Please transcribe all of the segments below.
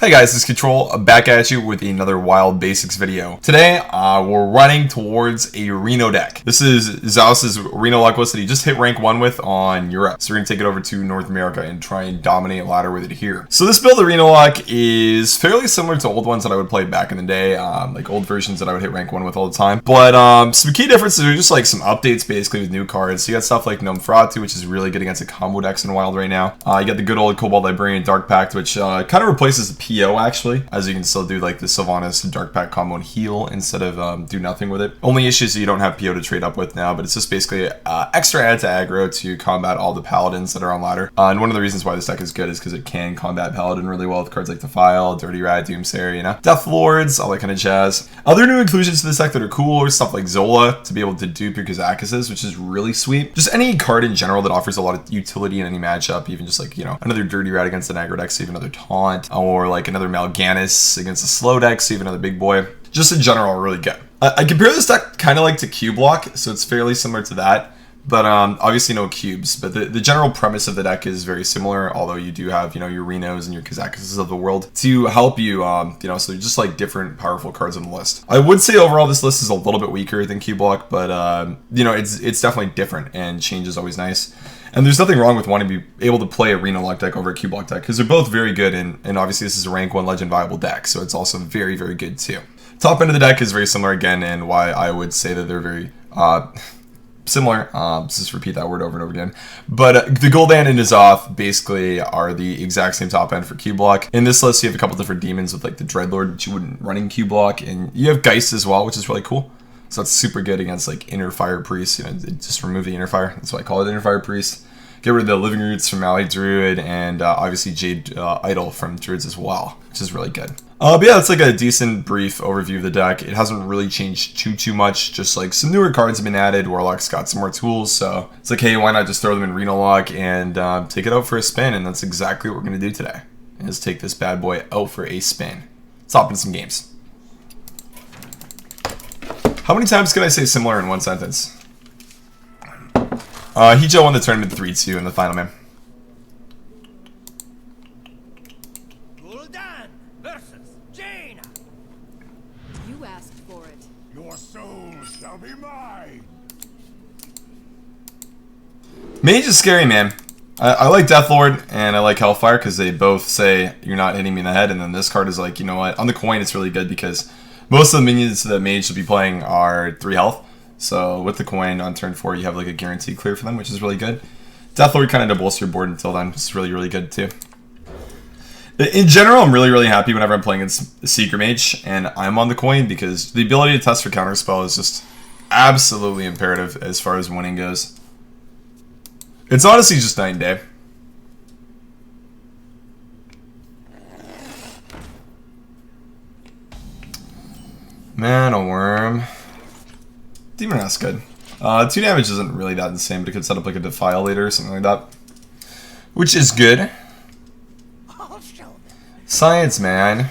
Hey guys, this is Control, back at you with another Wild Basics video. Today, we're running towards a Reno deck. This is Zaus's Renolock list that he just hit rank 1 with on Europe. So we're going to take it over to North America and try and dominate ladder with it here. So this build of Renolock is fairly similar to old ones that I would play back in the day, like old versions that I would hit rank 1 with all the time. But some key differences are just like some updates basically with new cards. So you got stuff like Nomfratu, which is really good against the combo decks in Wild right now. You got the good old Cobalt Librarian Dark Pact, which kind of replaces the PO actually, as you can still do like the Sylvanas Dark Pact combo and heal instead of do nothing with it. Only issue is you don't have PO to trade up with now, but it's just basically extra add to aggro to combat all the paladins that are on ladder. And one of the reasons why this deck is good is because it can combat paladin really well with cards like Defile, Dirty Rat, Doomsayer, you know, Death Lords, all that kind of jazz. Other new inclusions to this deck that are cool are stuff like Zola to be able to dupe your Kazakuses, which is really sweet. Just any card in general that offers a lot of utility in any matchup, even just like, you know, another Dirty Rat against an aggro deck, save another Taunt, or like another Mal'Ganis against a slow deck, save another big boy. Just in general, really good. I compare this deck kind of like to Cube Block, so it's fairly similar to that, but obviously no cubes. But the general premise of the deck is very similar, although you do have, you know, your Renos and your Kazakuses of the world to help you, you know, so just like different powerful cards on the list. I would say overall this list is a little bit weaker than Cube Block, but you know, it's definitely different, and change is always nice. And there's nothing wrong with wanting to be able to play a Renolock deck over a Cube Block deck, because they're both very good, and obviously this is a rank 1 legend viable deck, so it's also very, very good too. Top end of the deck is very similar again, and why I would say that they're very similar. Let's just repeat that word over and over again. But the Gul'dan and N'Zoth basically are the exact same top end for Cube Block. In this list, you have a couple different demons with like the Dreadlord, which you wouldn't run in Cube Block, and you have Geist as well, which is really cool. So that's super good against like Inner Fire Priest. You know, just remove the Inner Fire. That's why I call it Inner Fire Priest. Get rid of the Living Roots from Malleus Druid, and obviously Jade Idol from Druids as well, which is really good. But yeah, it's like a decent brief overview of the deck. It hasn't really changed too much. Just like some newer cards have been added. Warlock's got some more tools, so it's like, hey, why not just throw them in Renolock and take it out for a spin? And that's exactly what we're gonna do today. Is take this bad boy out for a spin. Let's hop into some games. How many times can I say similar in one sentence? Hijo won the tournament 3-2 in the final, man. Gul'dan versus Jaina. You asked for it. Your soul shall be mine. Mage is scary, man. I like Deathlord and I like Hellfire because they both say you're not hitting me in the head, and then this card is like, you know what? On the coin, it's really good because most of the minions that Mage should be playing are 3 health. So with the coin on turn 4, you have like a guaranteed clear for them, which is really good. Deathlord kind of doubles your board until then. It's really, really good too. In general, I'm really, really happy whenever I'm playing against Secret Mage and I'm on the coin, because the ability to test for counterspell is just absolutely imperative as far as winning goes. It's honestly just night and day. Man, a worm. Demon Rath's good. 2 damage isn't really that insane, but it could set up like a Defile later or something like that. Which is good. Science, man.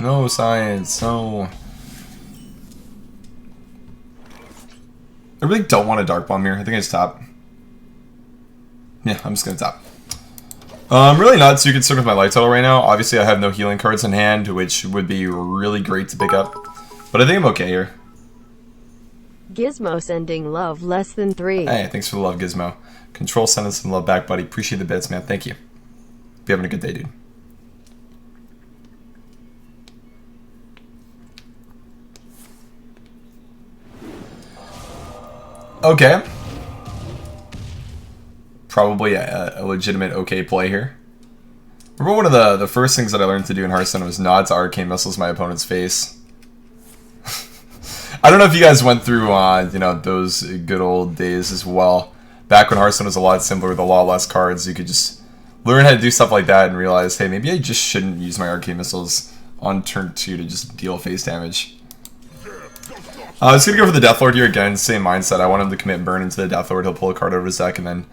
No science, no. I really don't want a Dark Bomb here. I think I just tap. Yeah, I'm just gonna tap. I'm really not too concerned with my life total right now. Obviously, I have no healing cards in hand, which would be really great to pick up. But I think I'm okay here. Gizmo sending love less than 3. Hey, thanks for the love, Gizmo. Control sending some love back, buddy. Appreciate the bits, man. Thank you. Be having a good day, dude. Okay. Probably a legitimate okay play here. Remember one of the first things that I learned to do in Hearthstone was not to arcane missiles my opponent's face. I don't know if you guys went through, you know, those good old days as well. Back when Hearthstone was a lot simpler with a lot less cards, you could just learn how to do stuff like that and realize, hey, maybe I just shouldn't use my arcane missiles on turn 2 to just deal face damage. I was going to go for the Deathlord here again, same mindset. I want him to commit burn into the Deathlord. He'll pull a card over his deck, and then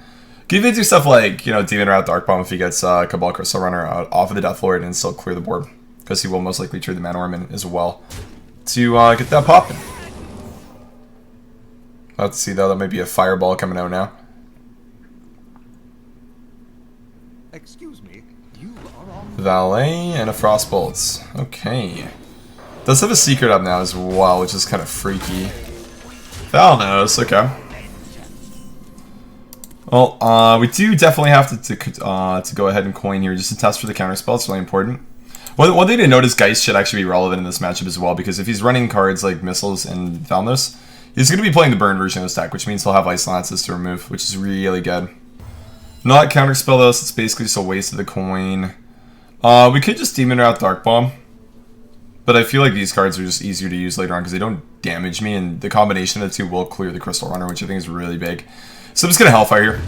give it do stuff like, you know, Demon Rat, Dark Bomb if he gets Cabal Crystal Runner off of the Deathlord and still clear the board, because he will most likely trade the Mana Worm in as well to get that popping. Let's see though, that might be a Fireball coming out now. Excuse me. Valet and a Frostbolt. Okay. Does have a secret up now as well, which is kind of freaky. Val knows, okay. Well, we do definitely have to go ahead and coin here just to test for the counterspell. It's really important. One thing to note is Geist should actually be relevant in this matchup as well, because if he's running cards like Missiles and Valnos, he's going to be playing the burn version of this deck, which means he'll have Ice Lances to remove, which is really good. Not counterspell though, so it's basically just a waste of the coin. We could just Demon Wrath Dark Bomb, but I feel like these cards are just easier to use later on because they don't damage me, and the combination of the two will clear the Crystal Runner, which I think is really big. So I'm just going to Hellfire here.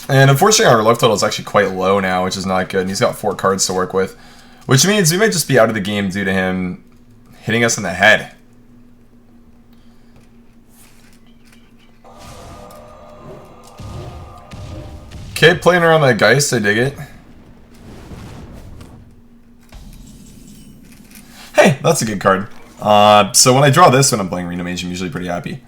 And unfortunately our life total is actually quite low now, which is not good, and he's got 4 cards to work with, which means we might just be out of the game due to him hitting us in the head. Okay, playing around that Geist, I dig it. Hey, that's a good card. So when I draw this when I'm playing Reno Mage, I'm usually pretty happy.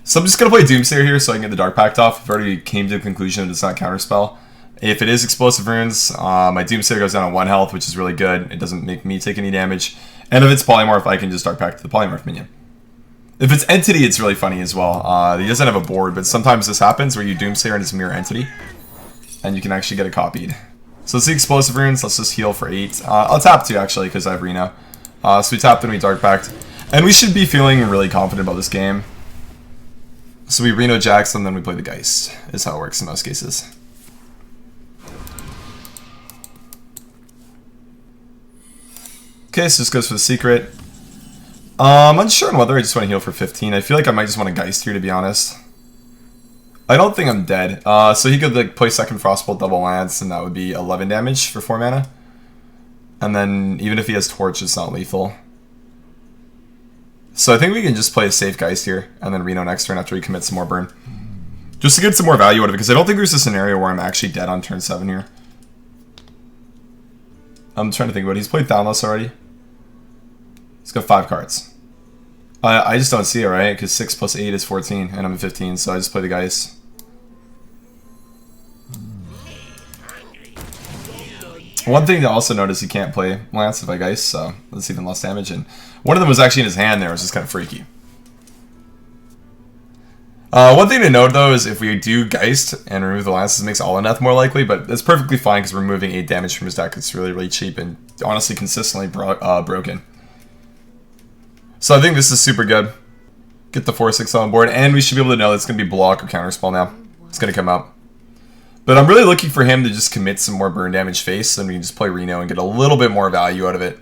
So I'm just going to play Doomsayer here so I can get the Dark Pact off. I've already came to the conclusion that it's not counterspell. If it is Explosive Runes, my Doomsayer goes down on 1 health, which is really good. It doesn't make me take any damage. And if it's Polymorph, I can just Dark Pact the Polymorph minion. If it's Entity, it's really funny as well. He doesn't have a board, but sometimes this happens where you Doomsayer and it's a Mirror Entity. And you can actually get it copied. So let's see Explosive Runes. Let's just heal for 8. I'll tap 2 actually because I have Reno. So we tapped and we Dark Pact. And we should be feeling really confident about this game. So we Reno Jax and then we play the Geist, is how it works in most cases. Okay, so this goes for the secret. I'm unsure on whether I just want to heal for 15. I feel like I might just want to Geist here, to be honest. I don't think I'm dead. So he could like play second Frostbolt, double Lance, and that would be 11 damage for 4 mana. And then even if he has Torch, it's not lethal. So I think we can just play a safe Geist here, and then Reno next turn after we commit some more burn. Just to get some more value out of it, because I don't think there's a scenario where I'm actually dead on turn 7 here. I'm trying to think about it. He's played Thanos already. He's got 5 cards. I just don't see it, right? Because 6 plus 8 is 14, and I'm at 15, so I just play the Geist. One thing to also notice, he can't play Lance if I Geist, so that's even less damage. And one of them was actually in his hand there, which is kind of freaky. One thing to note though is if we do Geist and remove the Lances, it makes Alaneth more likely, but that's perfectly fine because we're removing 8 damage from his deck. It's really, really cheap and honestly consistently broken. So I think this is super good. Get the 4/6 on board, and we should be able to know it's going to be block or counterspell now. It's going to come out. But I'm really looking for him to just commit some more burn damage face, and we can just play Reno and get a little bit more value out of it.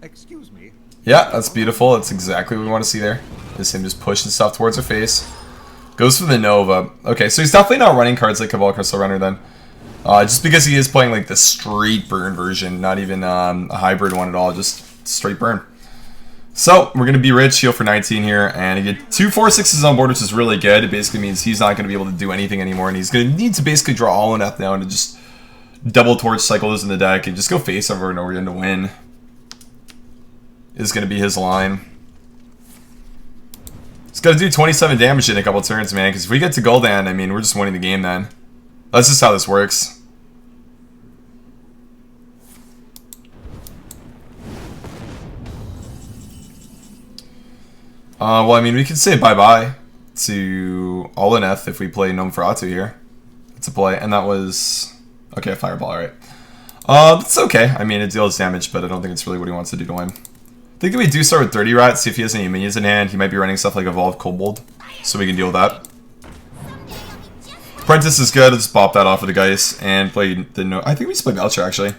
Excuse me. Yeah, that's beautiful. That's exactly what we want to see there. Is him just pushing stuff towards her face. Goes for the Nova. Okay, so he's definitely not running cards like Cabal Crystal Runner then. Just because he is playing like the straight burn version, not even a hybrid one at all, just straight burn. So, we're going to be rich, heal for 19 here, and he get 2 4/6s on board, which is really good. It basically means he's not going to be able to do anything anymore, and he's going to need to basically draw all in F now and to just double Torch, cycle this in the deck, and just go face over and over again to win. Is going to be his line. He's got to do 27 damage in a couple turns, man, because if we get to Gul'dan, I mean, we're just winning the game then. That's just how this works. Well, I mean, we could say bye-bye to Alaneth if we play Gnome-Feratu here. It's a play, and that was... Okay, Fireball, alright. It's okay. I mean, it deals damage, but I don't think it's really what he wants to do to win. I think that we do start with Dirty Rat, see if he has any minions in hand. He might be running stuff like Evolved Kobold, so we can deal with that. Apprentice is good. Let's pop that off with the Geist and play the... No, I think we just play Belcher, actually.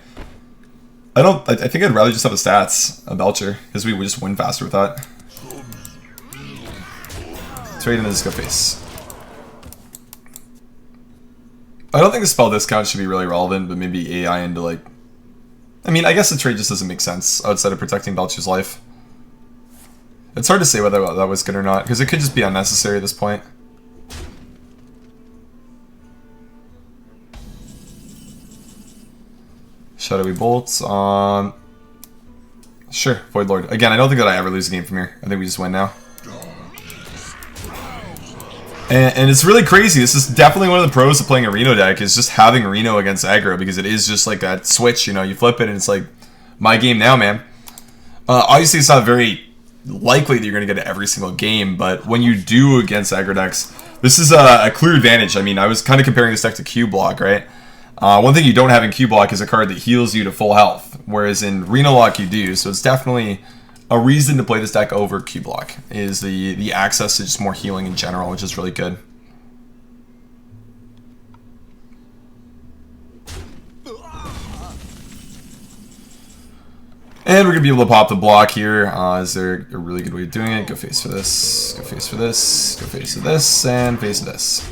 I think I'd rather just have the stats of Belcher, because we would just win faster with that. Trade into this go face. I don't think the spell discount should be really relevant, but maybe AI into like... I mean, I guess the trade just doesn't make sense outside of protecting Belcher's life. It's hard to say whether that was good or not, because it could just be unnecessary at this point. Shadowy Bolts on... Sure, Void Lord. Again, I don't think that I ever lose a game from here. I think we just win now. And it's really crazy. This is definitely one of the pros of playing a Reno deck, is just having Reno against aggro, because it is just like that switch, you know, you flip it and it's like, my game now, man. Obviously, it's not very likely that you're going to get it every single game, but when you do against aggro decks, this is a clear advantage. I mean, I was kind of comparing this deck to Q-Block, right? One thing you don't have in Q-Block is a card that heals you to full health, whereas in Renolock you do, so it's definitely a reason to play this deck over Q-Block, is the access to just more healing in general, which is really good. And we're going to be able to pop the block here. Is there a really good way of doing it? Go face for this, go face for this, go face for this, and face this.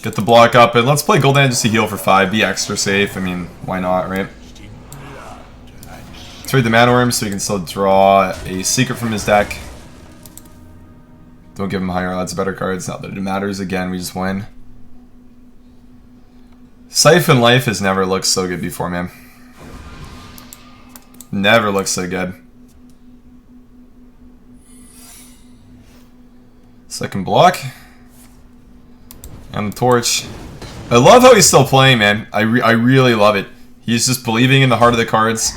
Get the block up, and let's play Golden just to heal for 5, be extra safe. I mean, why not, right? Trade the Mana Worm so he can still draw a secret from his deck. Don't give him higher odds, better cards. Not that it matters. Again, we just win. Siphon Life has never looked so good before, man. Never looked so good. Second block. And the torch. I love how he's still playing, man. I really love it. He's just believing in the heart of the cards.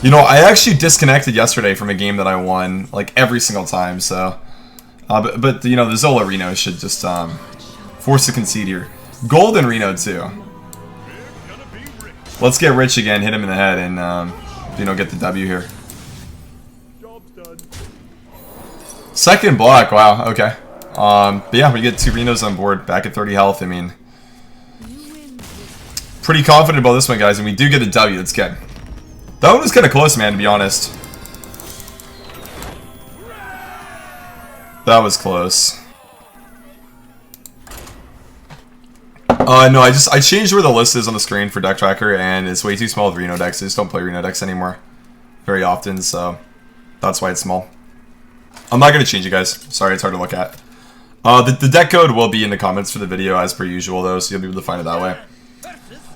You know, I actually disconnected yesterday from a game that I won, like, every single time, so... but you know, the Zola Reno should just, force a concede here. Golden Reno, too. Let's get rich again, hit him in the head, and, you know, get the W here. Second block, wow, okay. But yeah, we get 2 Renos on board, back at 30 health, I mean... Pretty confident about this one, guys, and we do get a W, that's good. That one was kind of close, man, to be honest. That was close. No, I changed where the list is on the screen for Deck Tracker, and it's way too small with Reno decks. I just don't play Reno decks anymore very often, so that's why it's small. I'm not going to change it, guys. Sorry, it's hard to look at. The deck code will be in the comments for the video, as per usual, though, so you'll be able to find it that way.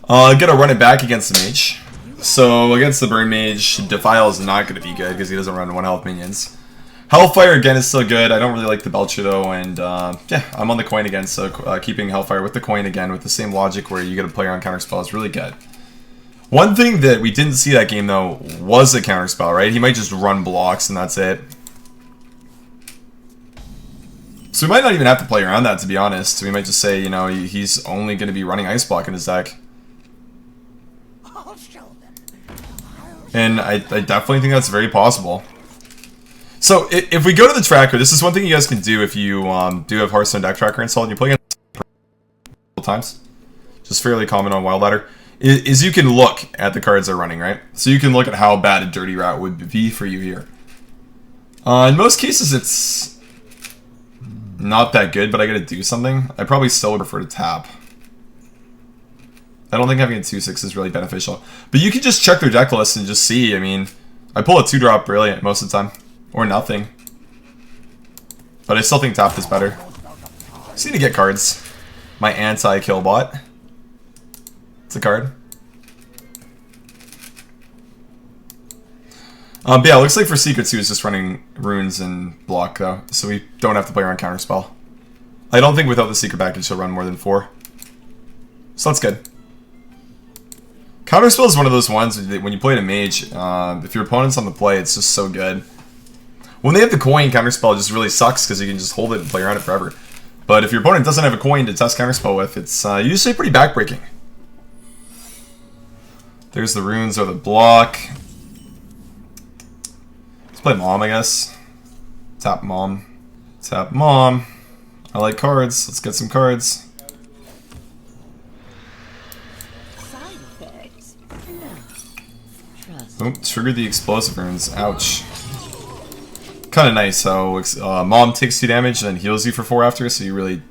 Gonna run it back against the Mage. So, against the Burn Mage, Defile is not going to be good, because he doesn't run 1 health minions. Hellfire, again, is still good. I don't really like the Belcher, though, and, yeah, I'm on the coin again, so keeping Hellfire with the coin again, with the same logic where you get a player on counterspell is really good. One thing that we didn't see that game, though, was a counterspell, right? He might just run blocks, and that's it. So we might not even have to play around that, to be honest. We might just say, you know, he's only going to be running Ice Block in his deck. And I definitely think that's very possible. So, if we go to the tracker, this is one thing you guys can do if you do have Hearthstone Deck Tracker installed and you play against times. Just fairly common on Wild Ladder. Is you can look at the cards they're running, right? So you can look at how bad a Dirty Rat would be for you here. In most cases, it's not that good, but I gotta do something. I probably still would prefer to tap. I don't think having a 2/6 is really beneficial. But you can just check their deck list and just see. I mean, I pull a 2-drop brilliant most of the time. Or nothing. But I still think tap is better. Just need to get cards. My anti-kill bot. It's a card. But yeah, it looks like for Secret 2 is just running runes and block though. So we don't have to play around counterspell. I don't think without the secret package she'll run more than 4. So that's good. Counterspell is one of those ones that when you play a mage, if your opponent's on the play, it's just so good. When they have the coin, counterspell just really sucks because you can just hold it and play around it forever. But if your opponent doesn't have a coin to test counterspell with, it's usually pretty backbreaking. There's the runes or the block. Let's play Mom, I guess. Tap Mom. Tap Mom. I like cards. Let's get some cards. Oh, triggered the explosive runes. Ouch. Kind of nice how Mom takes 2 damage and then heals you for 4 after, so you really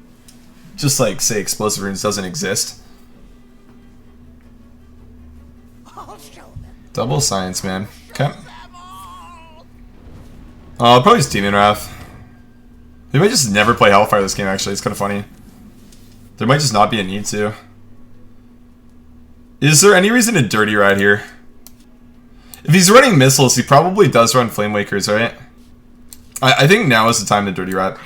just like say explosive runes doesn't exist. Double science, man. Okay. Probably just Demon Wrath. They might just never play Hellfire this game, actually. It's kind of funny. There might just not be a need to. Is there any reason to Dirty Rat here? If he's running missiles, he probably does run Flame Wakers, right? I think now is the time to Dirty Rat.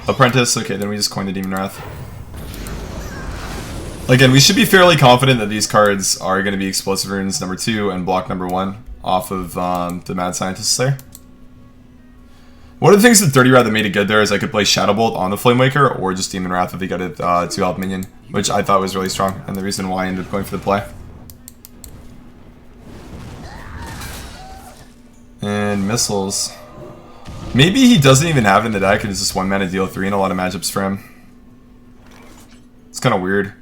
Apprentice, okay, then we just coin the Demon Wrath. Again, we should be fairly confident that these cards are going to be Explosive Runes number 2 and block number 1 off of the Mad Scientists there. One of the things with Dirty Wrath that made it good there is I could play Shadow Bolt on the Flamewaker or just Demon Wrath if he got a 2-health minion, which I thought was really strong, and the reason why I ended up going for the play. And Missiles. Maybe he doesn't even have it in the deck and it's just 1 mana deal 3 and a lot of matchups for him. It's kind of weird.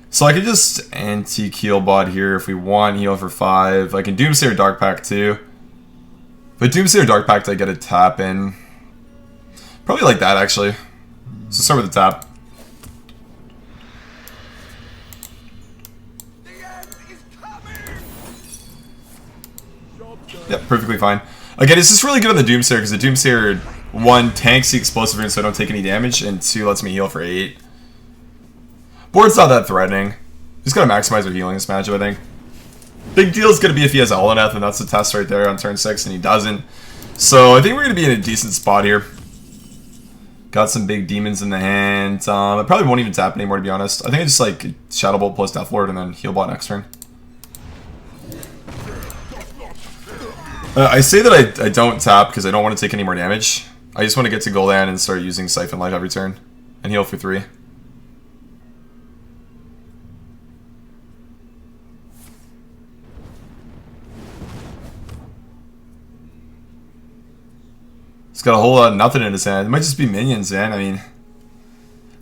So I could just anti-Heal Bot here if we want, heal for 5. I can Doomsayer Dark Pact too. But Doomsayer Dark Pact I get a tap in. Probably like that actually. So start with the tap. Yep, perfectly fine. Again, it's just really good on the Doomsayer because the Doomsayer 1 tanks the Explosive Rune so I don't take any damage, and 2 lets me heal for 8. Board's not that threatening. Just gotta maximize our healing this matchup, I think. Big deal is gonna be if he has Elleneth, and that's the test right there on turn 6, and he doesn't. So I think we're gonna be in a decent spot here. Got some big demons in the hand. I probably won't even tap anymore, to be honest. I think I just like Shadow Bolt plus Deathlord and then Heal Bot next turn. I say that I don't tap because I don't want to take any more damage. I just want to get to Gul'dan and start using Siphon Life every turn. And heal for 3. He's got a whole lot of nothing in his hand. It might just be minions, man. I mean...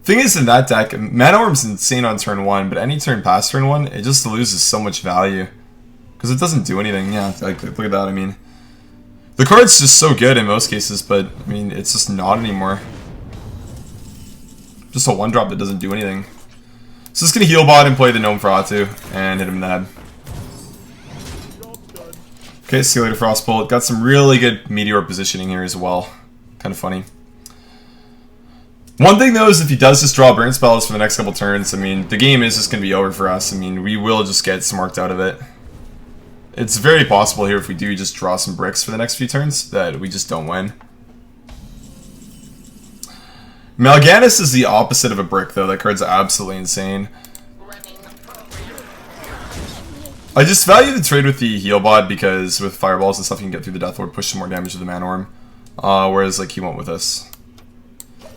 Thing is, in that deck, Mana Orm's insane on turn 1, but any turn past turn 1, it just loses so much value. Because it doesn't do anything, yeah, like, look at that, I mean. The card's just so good in most cases, but, I mean, it's just not anymore. Just a 1-drop that doesn't do anything. So just gonna Heal Bot and play the Gnome Feratu, and hit him in the head. Okay, see you later, Frostbolt. Got some really good Meteor positioning here as well. Kind of funny. One thing though is if he does just draw burn spells for the next couple turns, I mean, the game is just gonna be over for us. I mean, we will just get smarked out of it. It's very possible here if we do just draw some bricks for the next few turns that we just don't win. Mal'Ganis is the opposite of a brick though. That card's absolutely insane. I just value the trade with the Heal Bot because with Fireballs and stuff you can get through the Deathlord, push some more damage to the Mana Orm. Whereas like he won't with us.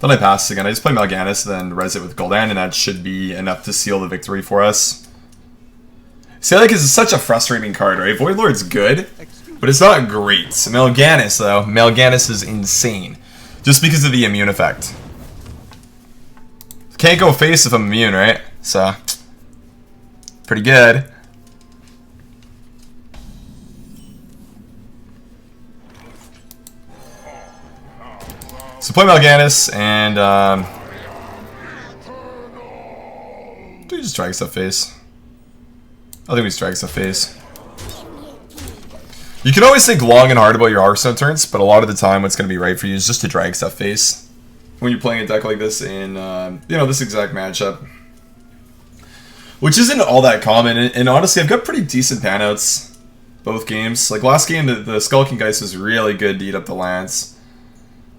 Then I pass again. I just play Mal'Ganis, then res it with Gul'dan, and that should be enough to seal the victory for us. See, like, it's such a frustrating card, right? Void Lord's good, but it's not great. Mal'Ganis, though, Mal'Ganis is insane. Just because of the immune effect. Can't go face if I'm immune, right? So, pretty good. So play Mal'Ganis, and do we just drag stuff face? I think we just drag stuff face. You can always think long and hard about your Hearthstone turns, but a lot of the time what's going to be right for you is just to drag stuff face. When you're playing a deck like this in, you know, this exact matchup. Which isn't all that common, and honestly I've got pretty decent panouts both games. Like last game, the Skulking Geist was really good to eat up the Lance.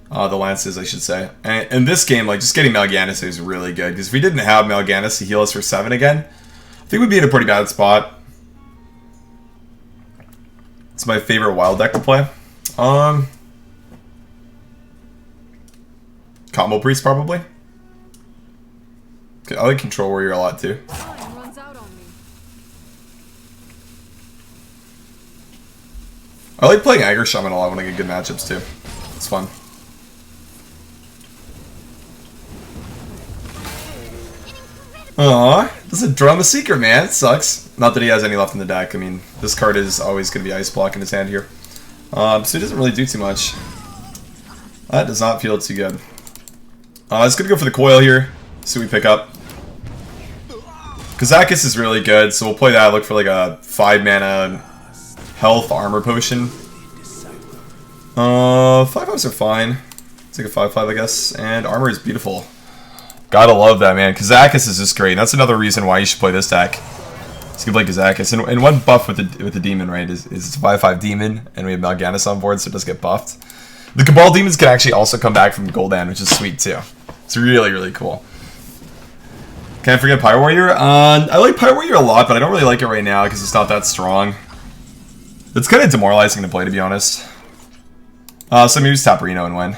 The Lances, I should say. And in this game, like, just getting Mal'Ganis is really good. Because if we didn't have Mal'Ganis to heal us for 7 again, I think we'd be in a pretty bad spot. It's my favorite wild deck to play. Combo Priest, probably. Okay, I like Control Warrior a lot, too. I like playing Aggro Shaman a lot when I get good matchups, too. It's fun. Aww, doesn't draw the Seeker, man. It sucks. Not that he has any left in the deck. I mean, this card is always going to be Ice Block in his hand here. So he doesn't really do too much. That does not feel too good. It's going to go for the Coil here. See what we pick up. Kazakus is really good, so we'll play that. Look for like a 5-mana health armor potion. 5-5s are fine. Take a 5-5, I guess. And armor is beautiful. Gotta love that, man. Kazakus is just great. That's another reason why you should play this deck. So you can play Kazakus. And one buff with the demon, right, is it's a 5-5 demon, and we have Mal'Ganis on board, so it does get buffed. The Cabal Demons can actually also come back from Gul'dan, which is sweet too. It's really, really cool. Can't forget Pyro Warrior. I like Pyro Warrior a lot, but I don't really like it right now because it's not that strong. It's kind of demoralizing to play, to be honest. So maybe just tap Reno and win.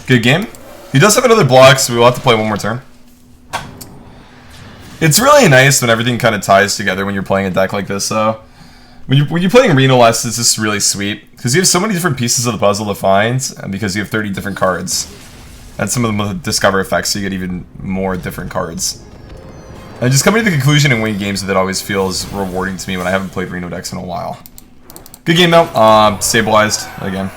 Good game. He does have another block, so we will have to play one more turn. It's really nice when everything kind of ties together when you're playing a deck like this, though. When you're playing Renolock, it's just really sweet. Because you have so many different pieces of the puzzle to find, and because you have 30 different cards. And some of them with Discover effects, so you get even more different cards. And just coming to the conclusion and winning games with it always feels rewarding to me when I haven't played Reno decks in a while. Good game, though. Stabilized, again.